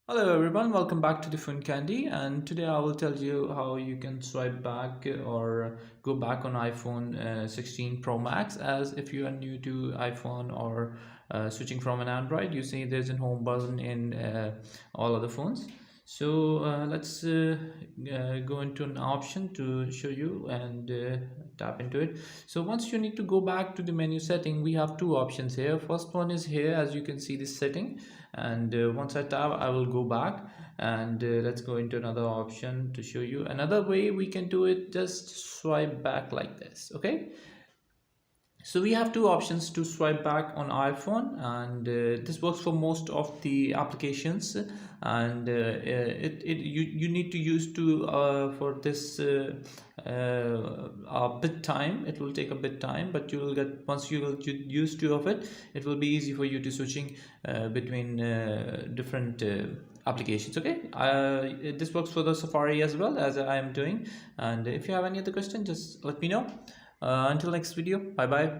Hello everyone, welcome back to the Fun Candy, and today I will tell you how you can swipe back or go back on iPhone 16 Pro Max. As if you are new to iPhone or switching from an Android, you see there's a home button in all other phones. So let's go into an option to show you and tap into it. So once you need to go back to the menu setting, we have two options here. First one is here, as you can see this setting, and once I tap I will go back, and let's go into another option to show you another way we can do it. Just swipe back like this. Okay, so we have two options to swipe back on iPhone, and this works for most of the applications. And you need to use to for this a bit time. It will take a bit time, but you will get, once you will get used to of it, it will be easy for you to switching between different applications. Okay, this works for the Safari as well as I am doing. And if you have any other question, just let me know. Until next video, bye bye.